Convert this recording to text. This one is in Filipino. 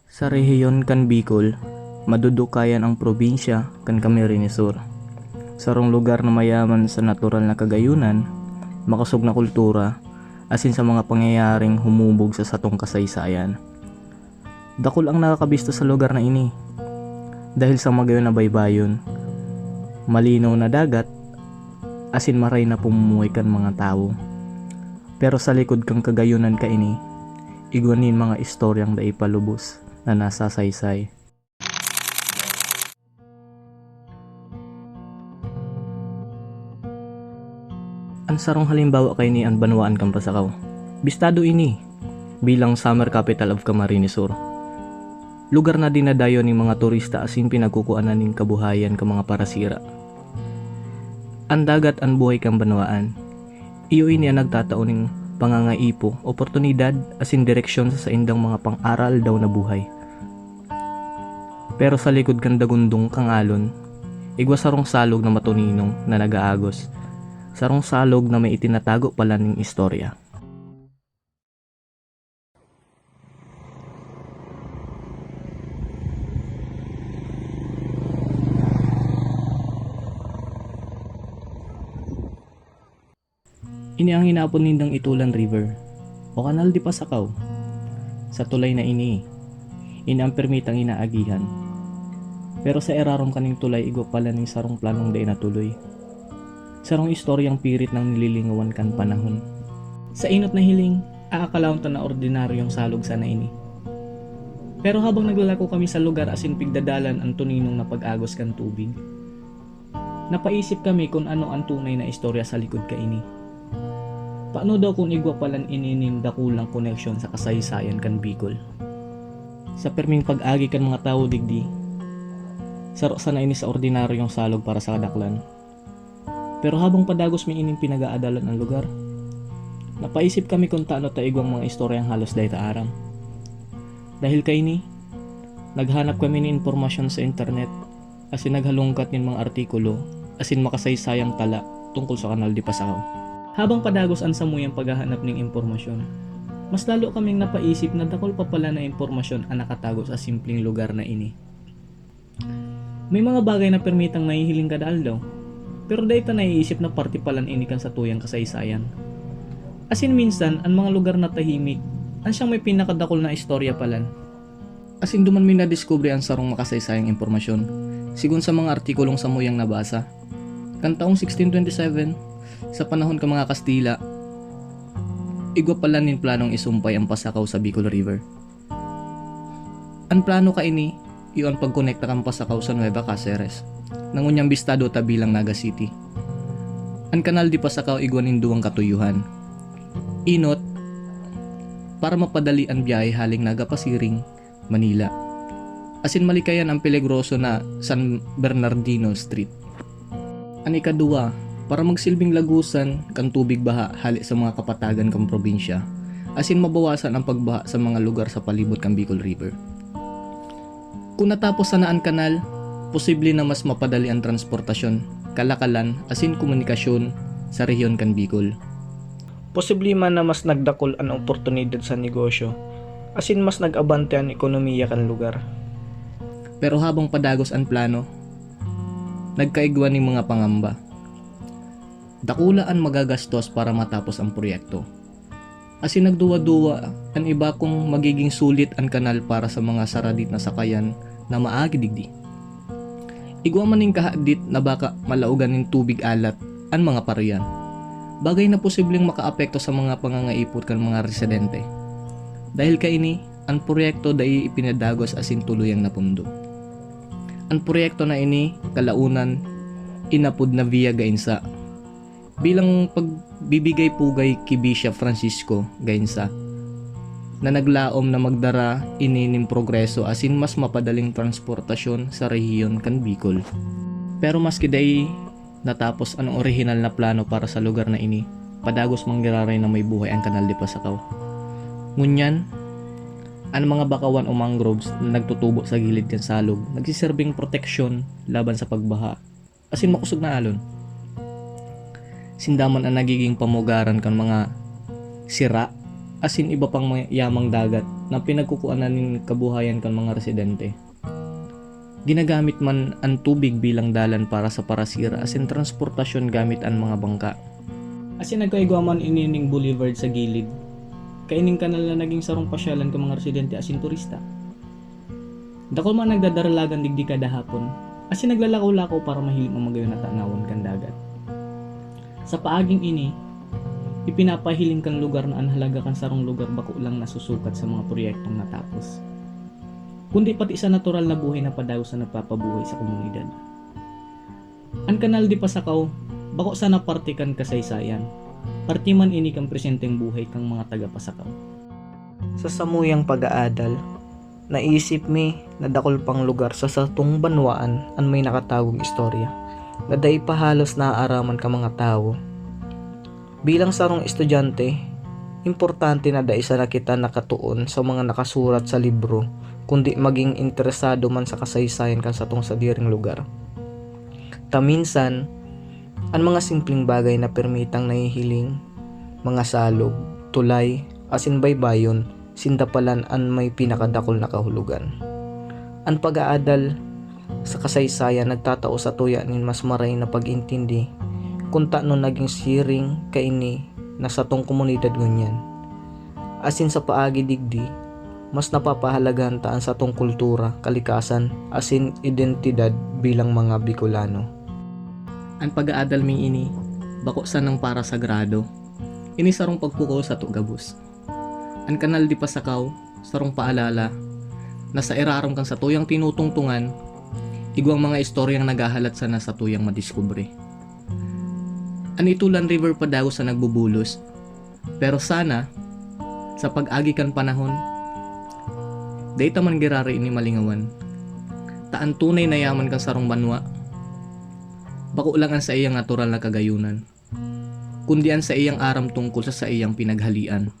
Sa rehiyon kan Bicol, madudukayan ang probinsya kan Camarines Sur. Sarong lugar na mayaman sa natural na kagayunan, makasog na kultura, asin sa mga pangyayaring humubog sa satong kasaysayan. Dakol ang nakakabista sa lugar na ini, dahil sa magayon na baybayon, malinaw na dagat, asin maray na pumumuhay kan mga tao. Pero sa likod kang kagayunan ka ini, igwanin mga istoryang daipalubos na nasa saysay. Ang sarong halimbawa kay ni ang Banwaan kang Pasakaw. Bistado ini bilang summer capital of Camarines Sur. Lugar na dinadayo ng mga turista asin pinagkukuanan ng kabuhayan ka mga parasira. Ang dagat ang buhay kang Banwaan. Iyo ini ang nagtatao ng pangangaipo, oportunidad asin direksyon sa indang mga pang-aral daw na buhay. Pero sa likod kang dagundong kang alon, igwa sarong salog na matuninong na nagaagos. Sarong salog na may itinatago pala ng istorya. Ini ang hinapon nindang Itulan River o Kanal di Pasakaw. Sa tulay na ini ang permitang inaagihan. Pero sa erarom kaning tulay igwa pala ng sarong planong day na tuloy. Sarong istoryang pirit ng nililingawan kan panahon. Sa inot na hiling, aakalaon ta na ordinaryong salog sana ini. Pero habang naglalako kami sa lugar asin pigdadalan ang tuninong na pag-agos kan tubig, napaisip kami kung ano ang tunay na istorya sa likod ka ini. Paano daw kung igwa palan ininim dakulang koneksyon sa kasaysayan kan Bicol? Sa perming pag-agi kan mga tao digdi, saro sana ini sa ordinaryong salog para sa kadaklan. Pero habang padagos may ining pinag-aadalan ang lugar, napaisip kami kung taano ta igwang mga istoryang halos dahi ta aram. Dahil kay ni, naghanap kami ng impormasyon sa internet, asin naghalungkat ng mga artikulo, asin makasaysayang tala tungkol sa Kanal di Pasakaw. Habang padagos ang samuyang paghahanap ng impormasyon, mas lalo kaming napaisip na dakol pa pala na impormasyon ang nakatago sa simpleng lugar na ini. May mga bagay na permitang nahihiling kadaal daw, pero dahil naiisip na parte palan inikan sa tuyang kasaysayan. Asin minsan, ang mga lugar na tahimik, ang siyang may pinakadakol na istorya palan. Asin duman may nadiskubre ang sarong makasaysayang impormasyon, sigun sa mga artikulong samuyang nabasa. Kan taong 1627, sa panahon ka mga Kastila, igwa pala nin planong isumpay ang Pasakaw sa Bicol River. Ang plano ka ini, iyon pagkonekta kang Pasakaw sa Nueva Cáceres, nangunyang bistado ta bilang Naga City. Ang Kanal di Pasakaw igwanin duwang katuyuhan. Inot, para mapadali ang biyahe haling Naga Pasiring, Manila. Asin malikayan ang peligroso na San Bernardino Street. Ang ikaduwa, para magsilbing lagusan kan tubig baha hali sa mga kapatagan kang probinsya, asin mabawasan ang pagbaha sa mga lugar sa palibot kang Bicol River. Kung natapos sana ang kanal, posible na mas mapadali ang transportasyon, kalakalan, asin komunikasyon sa rehiyon kan Bicol. Posible man na mas nagdakol ang oportunidad sa negosyo, asin mas nag-abante ang ekonomiya kan lugar. Pero habang padagos ang plano, nagkaigwa ng mga pangamba. Dakulaan magagastos para matapos ang proyekto. Asin nagduwa-duwa ang iba kung magiging sulit ang kanal para sa mga saradit na sakayan na maagi digdi. Igwa maning kahadit na baka malaugan ng tubig alat ang mga pariyan. Bagay na posibleng makaapekto sa mga pangangaipot kan mga residente. Dahil kaini, ang proyekto dai ipinadagos asin tuluyang napundo. Ang proyekto na ini, kalaunan, inapod na Via Gainsa. Bilang pagbibigay pugay kay Bishop Francisco Gainsa na naglaom na magdara ininim progreso asin mas mapadaling transportasyon sa rehiyon kan Bicol. Pero maski day natapos ang orihinal na plano para sa lugar na ini, padagos manggiraray na may buhay ang Kanal di Pasakaw. Ngunyan, ang mga bakawan o mangroves na nagtutubo sa gilid kan salog nagsiserbing proteksyon laban sa pagbaha asin makusog na alon. Sindaman ang nagiging pamugaran kan mga sira asin iba pang yamang dagat na pinagkukuanan ng kabuhayan kan mga residente. Ginagamit man ang tubig bilang dalan para sa parasira asin transportasyon gamit ang mga bangka. Asin nagkaigwaman inining boulevard sa gilid. Kaining kanal na naging sarong pasyalan ka mga residente asin turista. Dakol man nagdadaralagan digdi kada hapon, asin naglalakaw-lakaw para mahiling ang magayon na tanawan kan dagat. Sa paaging ini, ipinapahiling kang lugar na anhalaga kan sarong lugar bako lang nasusukat sa mga proyektong natapos. Kundi pati sa natural na buhay na padayo sa nagpapabuhay sa komunidad. Ang kanal di Pasakaw, bako sana parte kan kasaysayan, parte man ini kang presenteng buhay kang mga taga Pasakaw. Sa samuyang pag-aadal, naisip mi na dakol pang lugar sa satong banwaan ang may nakatagong istorya na day pahalos naaaraman ka mga tao. Bilang sarong estudyante, importante na day sa nakita nakatuon sa mga nakasurat sa libro kundi maging interesado man sa kasaysayan kan satong sadiring lugar. Taminsan, ang mga simpleng bagay na permitang nahihiling, mga salog, tulay, asin baybayon, sindapalan ang may pinakadakol na kahulugan. Ang pag-aadal sa kasaysayan nagtatao sa tuyanin mas maray na pag-intindi kung taano naging siring kaini na satong komunidad ngunyan. Asin sa paagi digdi, mas napapahalagahan taan sa atong kultura, kalikasan, asin identidad bilang mga Bicolano. Ang pag-aadal ming ini, bako sanang para sagrado. Ini sarong pagpukaw sa tugabus. Ang kanal di Pasakaw, sarong paalala, na sa iraram kang sa tuyang tinutungtungan, igwang mga istoryang nagahalat sana sa tuyang madiskubre. Ang Itulan River pa daw sa nagbubulos, pero sana, sa pag-agi kan panahon, dayta man girari ini malingawan. Taan tunay na yaman kang sarong banwa. Bako lang ang sa iyang natural na kagayunan. Kundi ang sa iyang aram tungkol sa iyang pinaghalian.